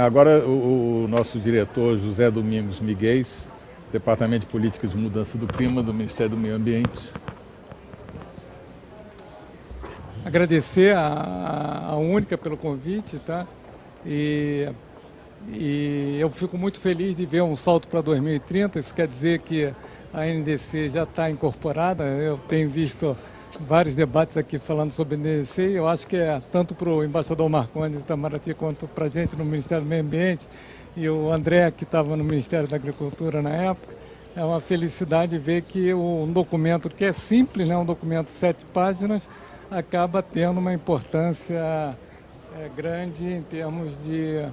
Agora o nosso diretor José Domingos Miguéis, Departamento de Política de Mudança do Clima do Ministério do Meio Ambiente. Agradecer a Única pelo convite, tá? E eu fico muito feliz de ver um salto para 2030. Isso quer dizer que a NDC já está incorporada. Eu tenho visto vários debates aqui falando sobre a NDC e eu acho que é tanto para o embaixador Marcondes Itamaraty quanto para a gente no Ministério do Meio Ambiente e o André, que estava no Ministério da Agricultura na época. É uma felicidade ver que um documento que é simples, né, um documento de 7 páginas, acaba tendo uma importância grande em termos de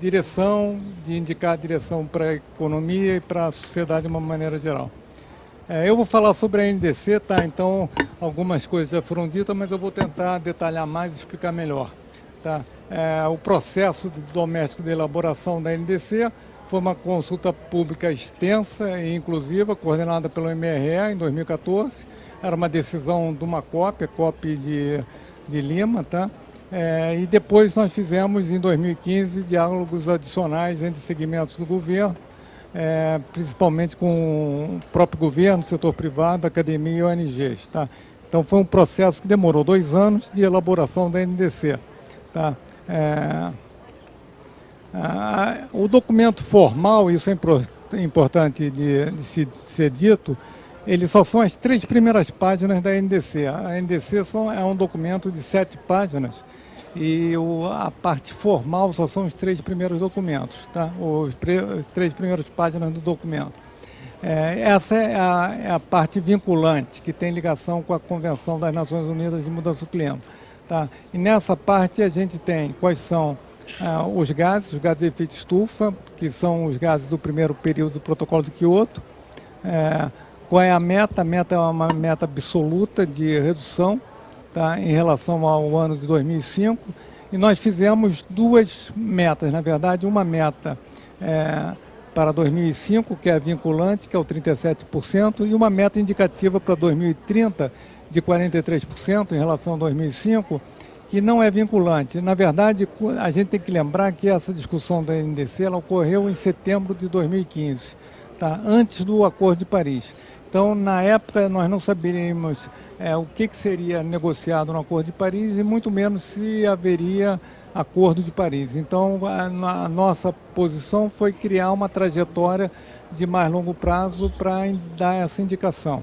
direção, de indicar a direção para a economia e para a sociedade de uma maneira geral. Eu vou falar sobre a NDC, tá? Então, algumas coisas já foram ditas, mas eu vou tentar detalhar mais e explicar melhor. Tá? O processo doméstico de elaboração da NDC foi uma consulta pública extensa e inclusiva, coordenada pelo MRE em 2014. Era uma decisão de uma COP de Lima, tá? E depois nós fizemos, em 2015, diálogos adicionais entre segmentos do governo, principalmente com o próprio governo, setor privado, academia e ONGs. Tá? Então foi um processo que demorou 2 anos de elaboração da NDC. Tá? O documento formal, isso é importante de ser dito, eles só são as 3 primeiras páginas da NDC. A NDC é um documento de 7 páginas e a parte formal só são os 3 primeiros documentos, tá? Os 3 primeiras páginas do documento. Essa é a parte vinculante, que tem ligação com a Convenção das Nações Unidas de Mudança do Clima. Tá? E nessa parte a gente tem quais são os gases de efeito estufa, que são os gases do primeiro período do Protocolo de Kyoto. Qual é a meta? A meta é uma meta absoluta de redução, tá, em relação ao ano de 2005. E nós fizemos 2 metas, na verdade, uma meta para 2005, que é vinculante, que é o 37%, e uma meta indicativa para 2030, de 43% em relação a 2005, que não é vinculante. Na verdade, a gente tem que lembrar que essa discussão da NDC ela ocorreu em setembro de 2015, tá, antes do Acordo de Paris. Então, na época, nós não saberíamos o que seria negociado no Acordo de Paris e muito menos se haveria Acordo de Paris. Então, a nossa posição foi criar uma trajetória de mais longo prazo para dar essa indicação.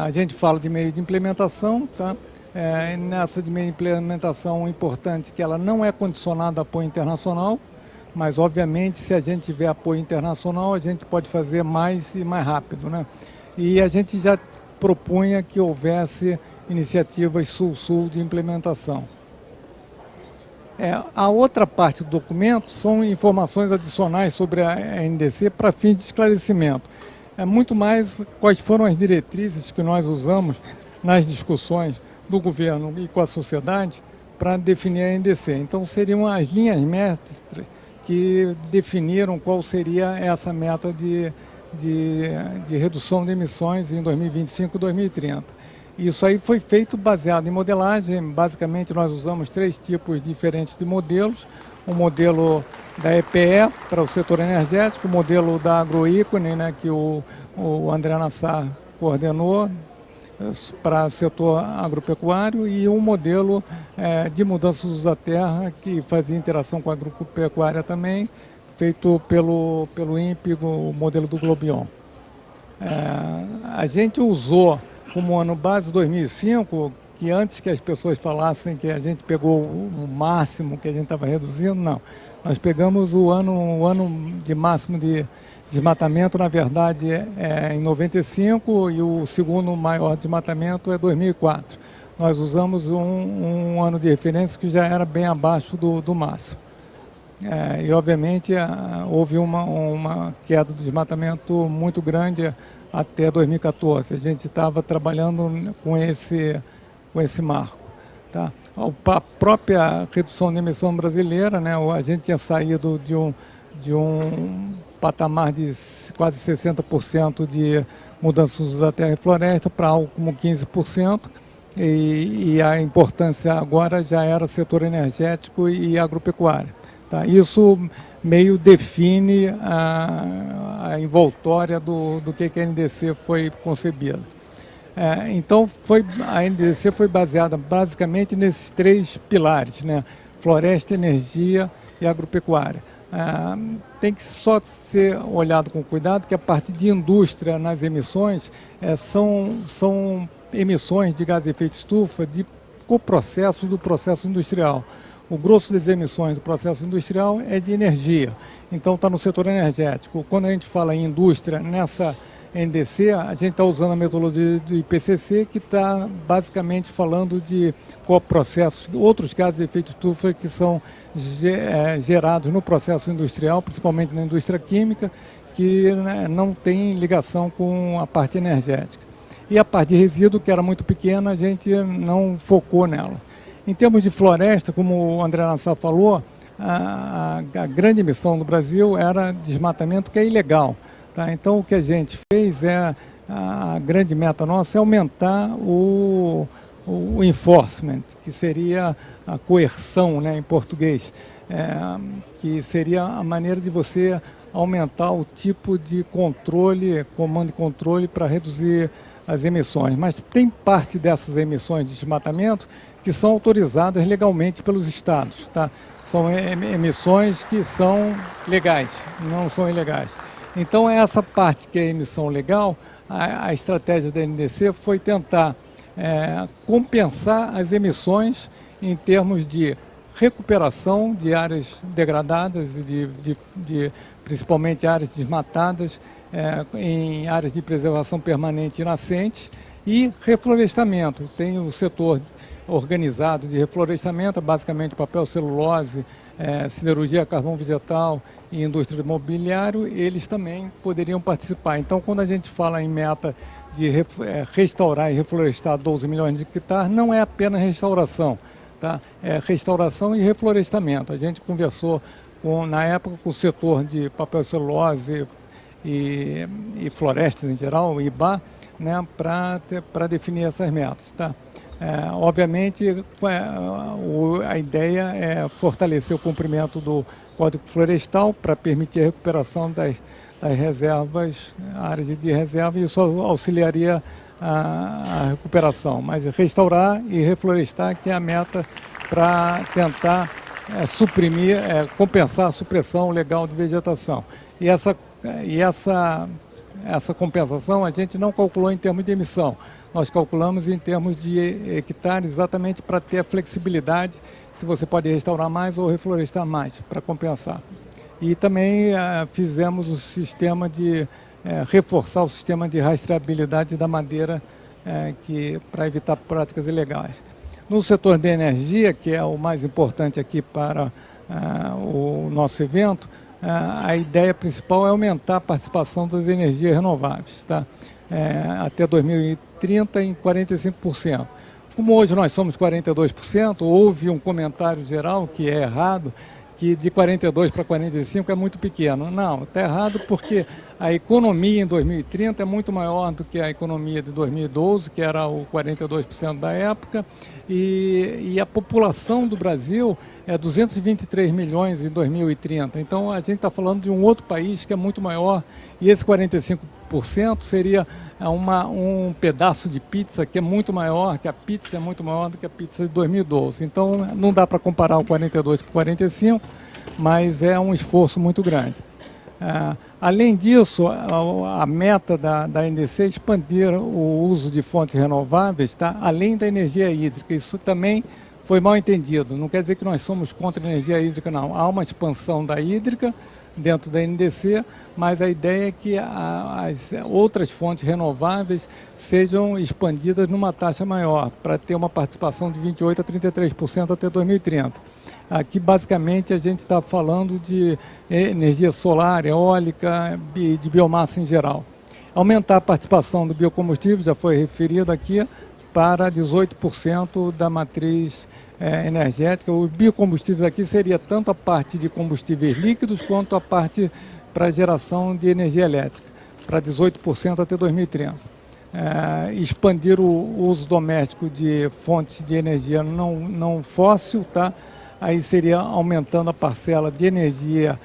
A gente fala de meio de implementação, tá? Nessa de meio de implementação, o importante é que ela não é condicionada a apoio internacional, mas, obviamente, se a gente tiver apoio internacional, a gente pode fazer mais e mais rápido, né? E a gente já propunha que houvesse iniciativas sul-sul de implementação. A outra parte do documento são informações adicionais sobre a NDC para fins de esclarecimento. Muito mais quais foram as diretrizes que nós usamos nas discussões do governo e com a sociedade para definir a NDC. Então, seriam as linhas mestras que definiram qual seria essa meta de redução de emissões em 2025 e 2030. Isso aí foi feito baseado em modelagem. Basicamente, nós usamos 3 tipos diferentes de modelos. O modelo da EPE para o setor energético, o modelo da Agroícone, né, que o André Nassar coordenou para o setor agropecuário, e um modelo de mudança do uso da terra, que fazia interação com a agropecuária também, feito pelo INPE, o modelo do Globion. A gente usou como ano base 2005, que antes que as pessoas falassem que a gente pegou o máximo que a gente estava reduzindo, não. Nós pegamos o ano de máximo de desmatamento, na verdade, em 95, e o segundo maior desmatamento é 2004. Nós usamos um ano de referência que já era bem abaixo do máximo. E, obviamente, houve uma queda do desmatamento muito grande até 2014. A gente estava trabalhando com esse marco. Tá? A própria redução de emissão brasileira, né, a gente tinha saído de um patamar de quase 60% de mudanças da terra e floresta para algo como 15%, e a importância agora já era setor energético e agropecuária. Tá? Isso meio define a envoltória do que a NDC foi concebida. Então, a NDC foi baseada basicamente nesses 3 pilares, né? Floresta, energia e agropecuária. Tem que só ser olhado com cuidado que a parte de indústria nas emissões são emissões de gás de efeito estufa de coprocesso do processo industrial. O grosso das emissões do processo industrial é de energia, então está no setor energético. Quando a gente fala em indústria, nessa NDC, a gente está usando a metodologia do IPCC, que está basicamente falando de coprocessos, outros gases de efeito estufa que são gerados no processo industrial, principalmente na indústria química, que não tem ligação com a parte energética. E a parte de resíduo, que era muito pequena, a gente não focou nela. Em termos de floresta, como o André Nassar falou, a grande emissão do Brasil era desmatamento, que é ilegal. Tá? Então, o que a gente fez a grande meta nossa é aumentar o enforcement, que seria a coerção, né, em português, que seria a maneira de você aumentar o tipo de controle, comando e controle para reduzir as emissões. Mas tem parte dessas emissões de desmatamento que são autorizadas legalmente pelos estados. Tá? São emissões que são legais, não são ilegais. Então, essa parte que é a emissão legal, a estratégia da NDC foi tentar compensar as emissões em termos de recuperação de áreas degradadas, principalmente áreas desmatadas, em áreas de preservação permanente e nascentes, e reflorestamento. Tem o setor organizado de reflorestamento, basicamente papel celulose, siderurgia, carvão vegetal e indústria imobiliária, eles também poderiam participar. Então, quando a gente fala em meta de restaurar e reflorestar 12 milhões de hectares, não é apenas restauração, tá? É restauração e reflorestamento. A gente conversou, na época, com o setor de papel celulose e florestas em geral, o IBA, né, para definir essas metas. Tá? Obviamente, a ideia é fortalecer o cumprimento do Código Florestal para permitir a recuperação das reservas, áreas de reserva, e isso auxiliaria a recuperação. Mas restaurar e reflorestar, que é a meta para tentar compensar a supressão legal de vegetação. E essa compensação a gente não calculou em termos de emissão, nós calculamos em termos de hectares, exatamente para ter a flexibilidade, se você pode restaurar mais ou reflorestar mais, para compensar. E também fizemos o sistema de reforçar o sistema de rastreabilidade da madeira para evitar práticas ilegais. No setor de energia, que é o mais importante aqui para o nosso evento, a ideia principal é aumentar a participação das energias renováveis, tá? Até 2030 em 45%. Como hoje nós somos 42%, houve um comentário geral que é errado, que de 42 para 45 é muito pequeno. Não, está errado porque a economia em 2030 é muito maior do que a economia de 2012, que era o 42% da época, e a população do Brasil é 223 milhões em 2030. Então, a gente está falando de um outro país que é muito maior, e esse 45% seria um pedaço de pizza que é muito maior, que a pizza é muito maior do que a pizza de 2012. Então, não dá para comparar o 42 com o 45, mas é um esforço muito grande. Além disso, a meta da NDC é expandir o uso de fontes renováveis, tá? Além da energia hídrica. Isso também foi mal entendido. Não quer dizer que nós somos contra a energia hídrica, não. Há uma expansão da hídrica dentro da NDC, mas a ideia é que as outras fontes renováveis sejam expandidas numa taxa maior, para ter uma participação de 28% a 33% até 2030. Aqui, basicamente, a gente está falando de energia solar, eólica e de biomassa em geral. Aumentar a participação do biocombustível, já foi referido aqui, para 18% da matriz energética. Os biocombustíveis aqui seria tanto a parte de combustíveis líquidos quanto a parte para geração de energia elétrica, para 18% até 2030. expandir o uso doméstico de fontes de energia não fóssil, tá? Aí seria aumentando a parcela de energia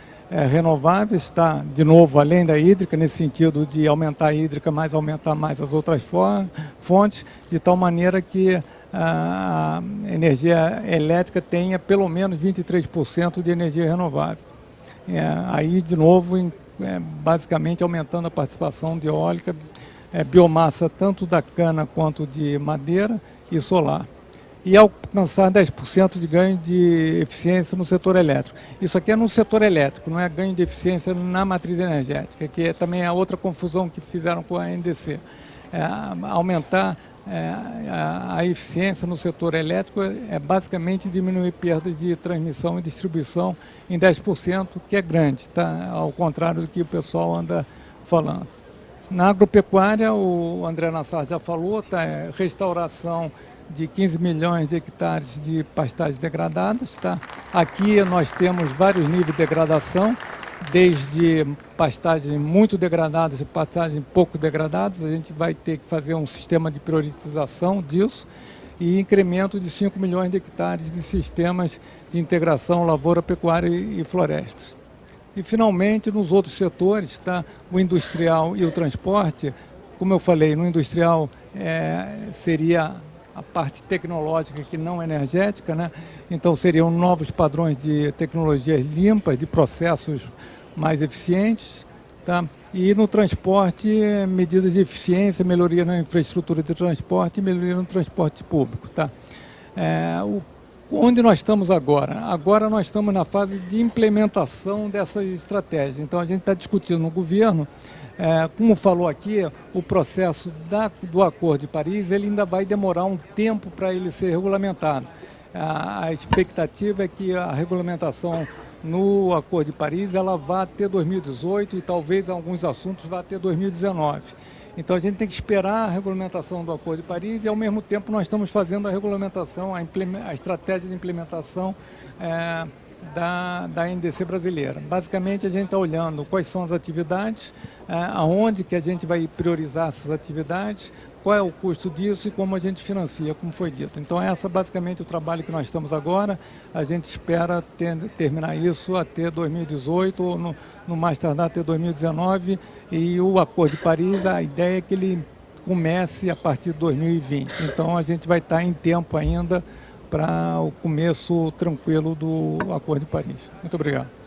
renováveis, tá? De novo, além da hídrica, nesse sentido de aumentar a hídrica, mas aumentar mais as outras fontes, de tal maneira que a energia elétrica tenha pelo menos 23% de energia renovável. Aí, de novo, basicamente aumentando a participação de eólica, biomassa tanto da cana quanto de madeira e solar. E alcançar 10% de ganho de eficiência no setor elétrico. Isso aqui é no setor elétrico, não é ganho de eficiência na matriz energética, que também é outra confusão que fizeram com a NDC. Aumentar a eficiência no setor elétrico é basicamente diminuir perdas de transmissão e distribuição em 10%, que é grande, tá? Ao contrário do que o pessoal anda falando. Na agropecuária, o André Nassar já falou, tá? Restauração de 15 milhões de hectares de pastagens degradadas. Tá? Aqui nós temos vários níveis de degradação, desde pastagens muito degradadas e pastagens pouco degradadas. A gente vai ter que fazer um sistema de priorização disso e incremento de 5 milhões de hectares de sistemas de integração lavoura, pecuária e florestas. E, finalmente, nos outros setores, tá? O industrial e o transporte, como eu falei, no industrial seria a parte tecnológica que não energética, né? Então seriam novos padrões de tecnologias limpas, de processos mais eficientes, tá? E no transporte, medidas de eficiência, melhoria na infraestrutura de transporte e melhoria no transporte público, tá? Onde nós estamos agora? Agora nós estamos na fase de implementação dessas estratégias. Então a gente está discutindo no governo. Como falou aqui, o processo do Acordo de Paris ele ainda vai demorar um tempo para ele ser regulamentado. A expectativa é que a regulamentação no Acordo de Paris ela vá até 2018 e talvez alguns assuntos vá até 2019. Então a gente tem que esperar a regulamentação do Acordo de Paris e ao mesmo tempo nós estamos fazendo a regulamentação, a estratégia de implementação da NDC brasileira. Basicamente a gente está olhando quais são as atividades, aonde que a gente vai priorizar essas atividades, qual é o custo disso e como a gente financia, como foi dito. Então essa é basicamente o trabalho que nós estamos agora. A gente espera terminar isso até 2018 ou no mais tardar até 2019 e o Acordo de Paris, a ideia é que ele comece a partir de 2020. Então a gente vai estar em tempo ainda para o começo tranquilo do Acordo de Paris. Muito obrigado.